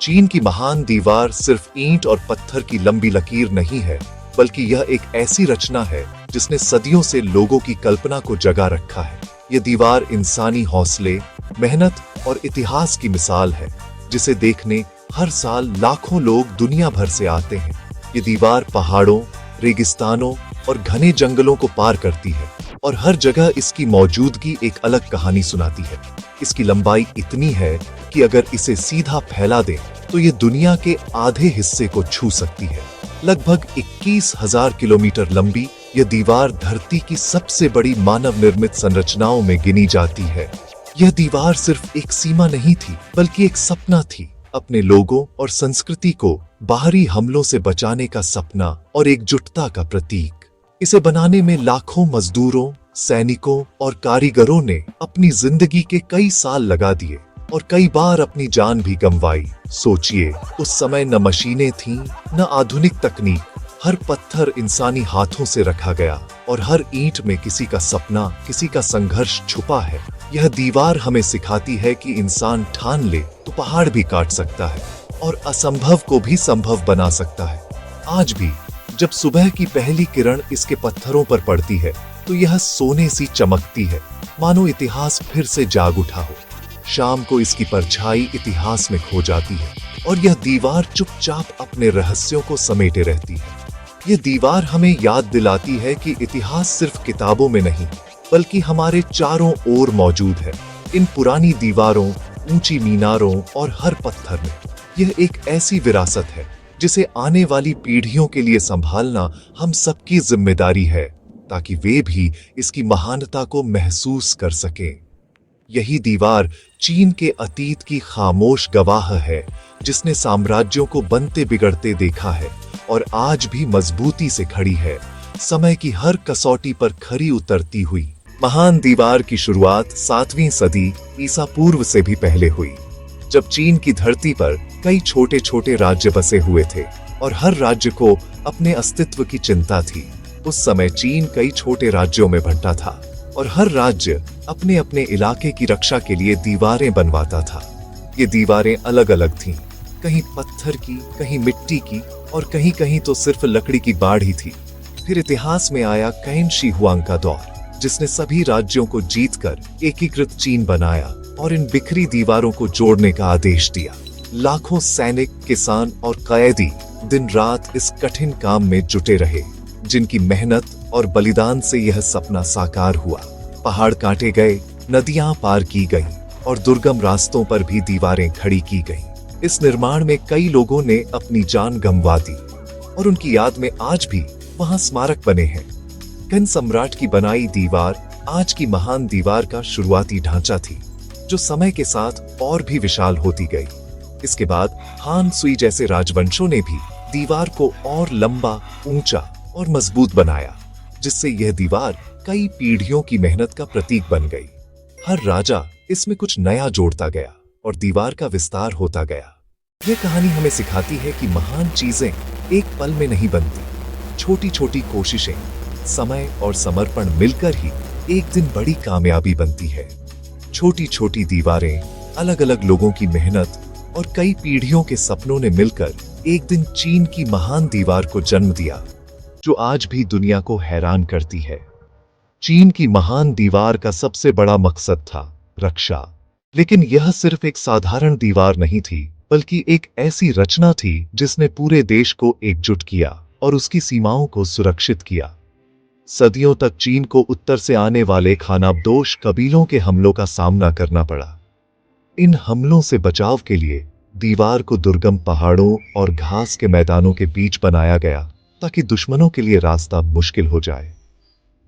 चीन की महान दीवार सिर्फ ईंट और पत्थर की लंबी लकीर नहीं है, बल्कि यह एक ऐसी रचना है जिसने सदियों से लोगों की कल्पना को जगा रखा है। यह दीवार इंसानी हौसले, मेहनत और इतिहास की मिसाल है, जिसे देखने हर साल लाखों लोग दुनिया भर से आते हैं। ये दीवार पहाड़ों, रेगिस्तानों और घने जंगलों को पार करती है और हर जगह इसकी मौजूदगी एक अलग कहानी सुनाती है। इसकी लंबाई इतनी है कि अगर इसे सीधा फैला दें तो ये दुनिया के आधे हिस्से को छू सकती है। लगभग 21,000 किलोमीटर लंबी यह दीवार धरती की सबसे बड़ी मानव निर्मित संरचनाओं में गिनी जाती है। यह दीवार सिर्फ एक सीमा नहीं थी, बल्कि एक सपना थी, अपने लोगों और संस्कृति को बाहरी हमलों से बचाने का सपना और एकजुटता का प्रतीक। इसे बनाने में लाखों मजदूरों, सैनिकों और कारीगरों ने अपनी जिंदगी के कई साल लगा दिए और कई बार अपनी जान भी गंवाई। सोचिए, उस समय न मशीनें थीं, न आधुनिक तकनीक। हर पत्थर इंसानी हाथों से रखा गया और हर ईंट में किसी का सपना, किसी का संघर्ष छुपा है। यह दीवार हमें सिखाती है कि इंसान ठान ले तो पहाड़ भी काट सकता है और असंभव को भी संभव बना सकता है। आज भी जब सुबह की पहली किरण इसके पत्थरों पर पड़ती है तो यह सोने सी चमकती है, मानो इतिहास फिर से जाग उठा हो। शाम को इसकी परछाई इतिहास में खो जाती है और यह दीवार चुपचाप अपने रहस्यों को समेटे रहती है। यह दीवार हमें याद दिलाती है कि इतिहास सिर्फ किताबों में नहीं, बल्कि हमारे चारों ओर मौजूद है। इन पुरानी दीवारों, ऊंची मीनारों और हर पत्थर में यह एक ऐसी विरासत है जिसे आने वाली पीढ़ियों के लिए संभालना हम सबकी जिम्मेदारी है, ताकि वे भी इसकी महानता को महसूस कर सकें। यही दीवार चीन के अतीत की खामोश गवाह है, जिसने साम्राज्यों को बनते बिगड़ते देखा है और आज भी मजबूती से खड़ी है, समय की हर कसौटी पर खरी उतरती हुई। महान दीवार की शुरुआत 7वीं सदी ईसा पूर्व से भी पहले हुई, जब चीन की धरती पर कई छोटे छोटे राज्य बसे हुए थे और हर राज्य को अपने अस्तित्व की चिंता थी। उस समय चीन कई छोटे राज्यों में बंटा था और हर राज्य अपने अपने इलाके की रक्षा के लिए दीवारें बनवाता था। ये दीवारें अलग अलग थीं, कहीं पत्थर की, कहीं मिट्टी की और कहीं कहीं तो सिर्फ लकड़ी की बाढ़ थी। फिर इतिहास में आया कैन शी हुआंग का दौर, जिसने सभी राज्यों को जीतकर एकीकृत चीन बनाया और इन बिखरी दीवारों को जोड़ने का आदेश दिया। लाखों सैनिक, किसान और कैदी दिन रात इस कठिन काम में जुटे रहे, जिनकी मेहनत और बलिदान से यह सपना साकार हुआ। पहाड़ काटे गए, नदियां पार की गईं और दुर्गम रास्तों पर भी दीवारें खड़ी की गईं। इस निर्माण में कई लोगों ने अपनी जान गंवा दी और उनकी याद में आज भी वहां स्मारक बने हैं। कैन सम्राट की बनाई दीवार आज की महान दीवार का शुरुआती ढांचा थी, जो समय के साथ और भी विशाल होती गई। इसके बाद हान सुई जैसे राजवंशों ने भी दीवार को और लंबा, ऊंचा और मजबूत बनाया, जिससे यह दीवार कई पीढ़ियों की मेहनत का प्रतीक बन गई। हर राजा इसमें कुछ नया जोड़ता गया और दीवार का विस्तार होता गया। यह कहानी हमें सिखाती है कि महान चीजें एक पल में नहीं बनती। छोटी छोटी कोशिशें, समय और समर्पण मिलकर ही एक दिन बड़ी कामयाबी बनती है। छोटी छोटी दीवारें, अलग अलग लोगों की मेहनत और कई पीढ़ियों के सपनों ने मिलकर एक दिन चीन की महान दीवार को जन्म दिया, जो आज भी दुनिया को हैरान करती है। चीन की महान दीवार का सबसे बड़ा मकसद था रक्षा, लेकिन यह सिर्फ एक साधारण दीवार नहीं थी, बल्कि एक ऐसी रचना थी जिसने पूरे देश को एकजुट किया और उसकी सीमाओं को सुरक्षित किया। सदियों तक चीन को उत्तर से आने वाले खानाबदोश कबीलों के हमलों का सामना करना पड़ा। इन हमलों से बचाव के लिए दीवार को दुर्गम पहाड़ों और घास के मैदानों के बीच बनाया गया, ताकि दुश्मनों के लिए रास्ता मुश्किल हो जाए।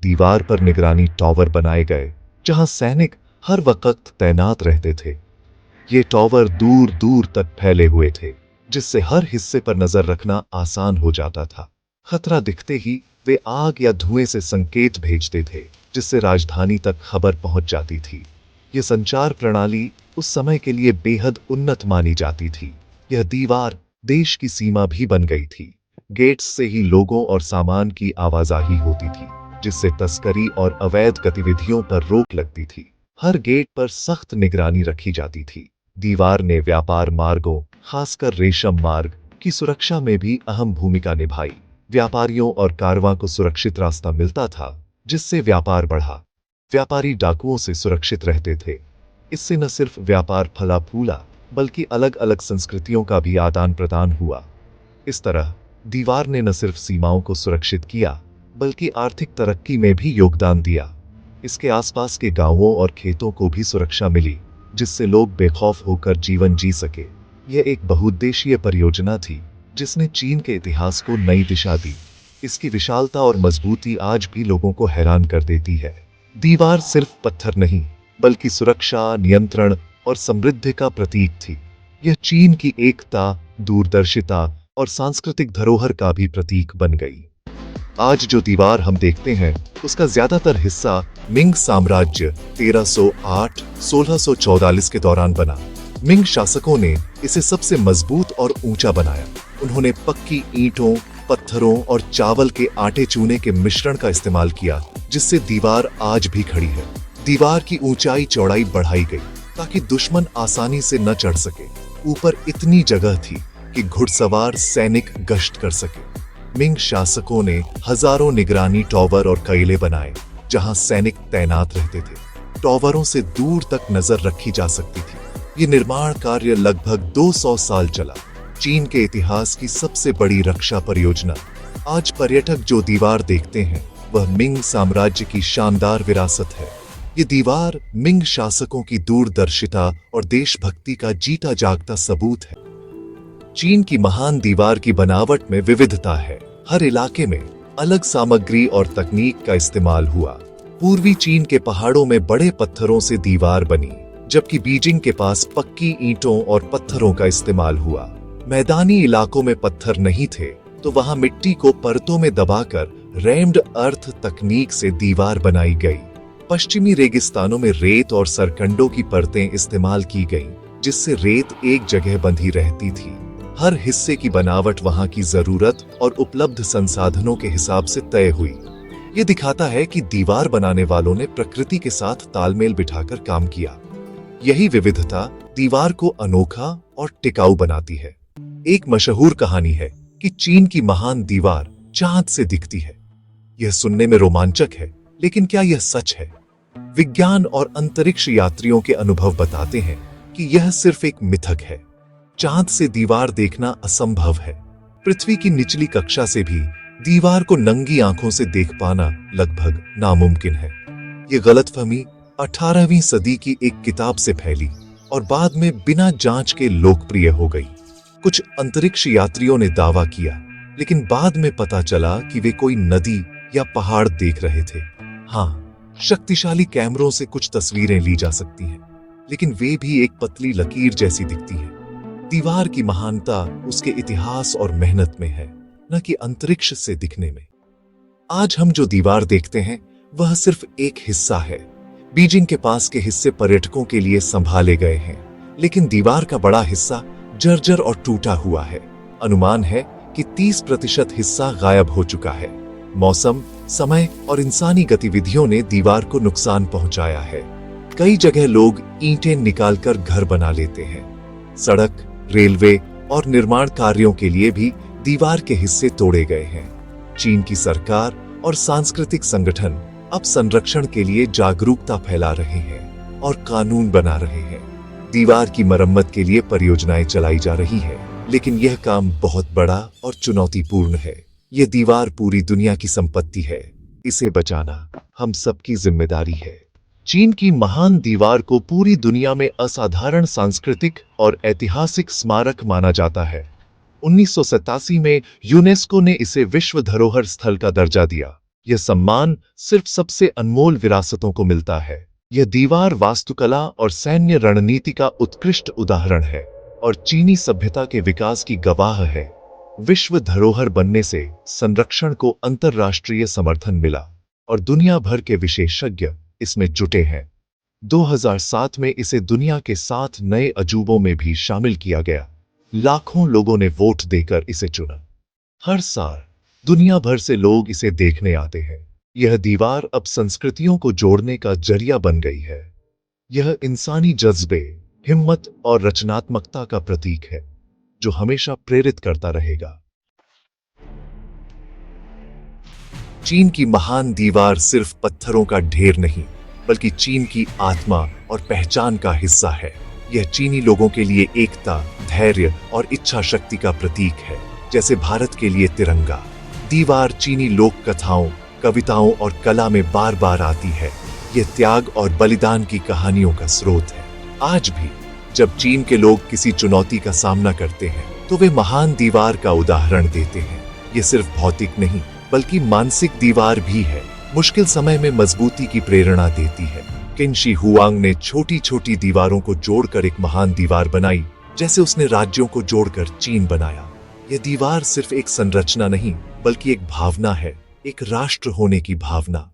दीवार पर निगरानी टावर बनाए गए, जहां सैनिक हर वक्त तैनात रहते थे। ये टावर दूर दूर तक फैले हुए थे, जिससे हर हिस्से पर नजर रखना आसान हो जाता था। खतरा दिखते ही वे आग या धुएं से संकेत भेजते थे, जिससे राजधानी तक खबर पहुंच जाती थी। यह संचार प्रणाली उस समय के लिए बेहद उन्नत मानी जाती थी। यह दीवार देश की सीमा भी बन गई थी। गेट्स से ही लोगों और सामान की आवाजाही होती थी, जिससे तस्करी और अवैध गतिविधियों पर रोक लगती थी। हर गेट पर सख्त निगरानी रखी जाती थी दीवार ने व्यापार मार्गों, खासकर रेशम मार्ग की सुरक्षा में भी अहम भूमिका निभाई। व्यापारियों और कारवां को सुरक्षित रास्ता मिलता था, जिससे व्यापार बढ़ा। व्यापारी डाकुओं से सुरक्षित रहते थे। इससे न सिर्फ व्यापार फला फूला, बल्कि अलग अलग संस्कृतियों का भी आदान प्रदान हुआ। इस तरह दीवार ने न सिर्फ सीमाओं को सुरक्षित किया, बल्कि आर्थिक तरक्की में भी योगदान दिया। इसके आसपास के गांवों और खेतों को भी सुरक्षा मिली, जिससे लोग बेखौफ होकर जीवन जी सके। यह एक बहुउद्देशीय परियोजना थी, जिसने चीन के इतिहास को नई दिशा दी। इसकी विशालता और मजबूती आज भी लोगों को हैरान कर देती है। दीवार सिर्फ पत्थर नहीं, बल्कि सुरक्षा, नियंत्रण और समृद्धि का प्रतीक थी। यह चीन की एकता, दूरदर्शिता और सांस्कृतिक धरोहर का भी प्रतीक बन गई। आज जो दीवार हम देखते हैं, उसका ज्यादातर हिस्सा मिंग साम्राज्य 1308-1644 के दौरान बना। मिंग शासकों ने इसे सबसे मजबूत और ऊंचा बनाया। उन्होंने पक्की ईंटों, पत्थरों और चावल के आटे चूने के मिश्रण का इस्तेमाल किया, जिससे दीवार आज भी खड़ी है। दीवार की ऊंचाई चौड़ाई बढ़ाई गई ताकि दुश्मन आसानी से न चढ़ सके। ऊपर इतनी जगह थी कि घुड़सवार सैनिक गश्त कर सके। मिंग शासकों ने हजारों निगरानी टॉवर और किले बनाए, जहां सैनिक तैनात रहते थे। टॉवरों से दूर तक नजर रखी जा सकती थी। ये निर्माण कार्य लगभग 200 साल चला। चीन के इतिहास की सबसे बड़ी रक्षा परियोजना। आज पर्यटक जो दीवार देखते हैं, वह मिंग साम्राज्य की शानदार विरासत है। ये दीवार मिंग शासकों की दूरदर्शिता और देशभक्ति का जीता जागता सबूत है। चीन की महान दीवार की बनावट में विविधता है। हर इलाके में अलग सामग्री और तकनीक का इस्तेमाल हुआ। पूर्वी चीन के पहाड़ों में बड़े पत्थरों से दीवार बनी, जबकि बीजिंग के पास पक्की ईंटों और पत्थरों का इस्तेमाल हुआ। मैदानी इलाकों में पत्थर नहीं थे, तो वहां मिट्टी को परतों में दबाकर रैम्ड अर्थ तकनीक से दीवार बनाई गई। पश्चिमी रेगिस्तानों में रेत और सरकंडों की परतें इस्तेमाल की गईं, जिससे रेत एक जगह बंधी रहती थी। हर हिस्से की बनावट वहां की जरूरत और उपलब्ध संसाधनों के हिसाब से तय हुई। ये दिखाता है कि दीवार बनाने वालों ने प्रकृति के साथ तालमेल बिठाकर काम किया। यही विविधता दीवार को अनोखा और टिकाऊ बनाती है। एक मशहूर कहानी है कि चीन की महान दीवार चांद से दिखती है। यह सुनने में रोमांचक है, लेकिन क्या यह सच है? विज्ञान और अंतरिक्ष यात्रियों के अनुभव बताते हैं कि यह सिर्फ एक मिथक है। चांद से दीवार देखना असंभव है। पृथ्वी की निचली कक्षा से भी दीवार को नंगी आंखों से देख पाना लगभग नामुमकिन है। यह गलतफहमी 18वीं सदी की एक किताब से फैली और बाद में बिना जांच के लोकप्रिय हो गई। कुछ अंतरिक्ष यात्रियों ने दावा किया, लेकिन बाद में पता चला कि वे कोई नदी या पहाड़ देख रहे थे। हाँ, शक्तिशाली कैमरों से कुछ तस्वीरें ली जा सकती हैं, लेकिन वे भी एक पतली लकीर जैसी दिखती हैं। दीवार की महानता उसके इतिहास और मेहनत में है, न कि अंतरिक्ष से दिखने में। आज हम जो दीवार देखते हैं, वह सिर्फ एक हिस्सा है। बीजिंग के पास के हिस्से पर्यटकों के लिए संभाले गए हैं, लेकिन दीवार का बड़ा हिस्सा जर्जर और टूटा हुआ है। अनुमान है कि 30% हिस्सा गायब हो चुका है। मौसम, समय और इंसानी गतिविधियों ने दीवार को नुकसान पहुंचाया है। कई जगह लोग ईंटें निकालकर घर बना लेते हैं। सड़क, रेलवे और निर्माण कार्यों के लिए भी दीवार के हिस्से तोड़े गए हैं। चीन की सरकार और सांस्कृतिक संगठन अब संरक्षण के लिए जागरूकता फैला रहे हैं और कानून बना रहे हैं। दीवार की मरम्मत के लिए परियोजनाएं चलाई जा रही है, लेकिन यह काम बहुत बड़ा और चुनौतीपूर्ण है। यह दीवार पूरी दुनिया की संपत्ति है। इसे बचाना हम सबकी जिम्मेदारी है। चीन की महान दीवार को पूरी दुनिया में असाधारण सांस्कृतिक और ऐतिहासिक स्मारक माना जाता है। 1987 में यूनेस्को ने इसे विश्व धरोहर स्थल का दर्जा दिया। यह सम्मान सिर्फ सबसे अनमोल विरासतों को मिलता है। यह दीवार वास्तुकला और सैन्य रणनीति का उत्कृष्ट उदाहरण है और चीनी सभ्यता के विकास की गवाह है। विश्व धरोहर बनने से संरक्षण को अंतर्राष्ट्रीय समर्थन मिला और दुनिया भर के विशेषज्ञ इसमें जुटे हैं। 2007 में इसे दुनिया के 7 नए अजूबों में भी शामिल किया गया। लाखों लोगों ने वोट देकर इसे चुना। हर साल दुनिया भर से लोग इसे देखने आते हैं। यह दीवार अब संस्कृतियों को जोड़ने का जरिया बन गई है। यह इंसानी जज्बे, हिम्मत और रचनात्मकता का प्रतीक है, जो हमेशा प्रेरित करता रहेगा। चीन की महान दीवार सिर्फ पत्थरों का ढेर नहीं, बल्कि चीन की आत्मा और पहचान का हिस्सा है। यह चीनी लोगों के लिए एकता, धैर्य और इच्छा शक्ति का प्रतीक है, जैसे भारत के लिए तिरंगा। दीवार चीनी लोक कथाओं, कविताओं और कला में बार बार आती है। यह त्याग और बलिदान की कहानियों का स्रोत है। आज भी जब चीन के लोग किसी चुनौती का सामना करते हैं, तो वे महान दीवार का उदाहरण देते हैं। ये सिर्फ भौतिक नहीं, बल्कि मानसिक दीवार भी है। मुश्किल समय में मजबूती की प्रेरणा देती है। किन शी हुआंग ने छोटी छोटी दीवारों को जोड़कर एक महान दीवार बनाई, जैसे उसने राज्यों को जोड़कर चीन बनाया। यह दीवार सिर्फ एक संरचना नहीं, बल्कि एक भावना है, एक राष्ट्र होने की भावना।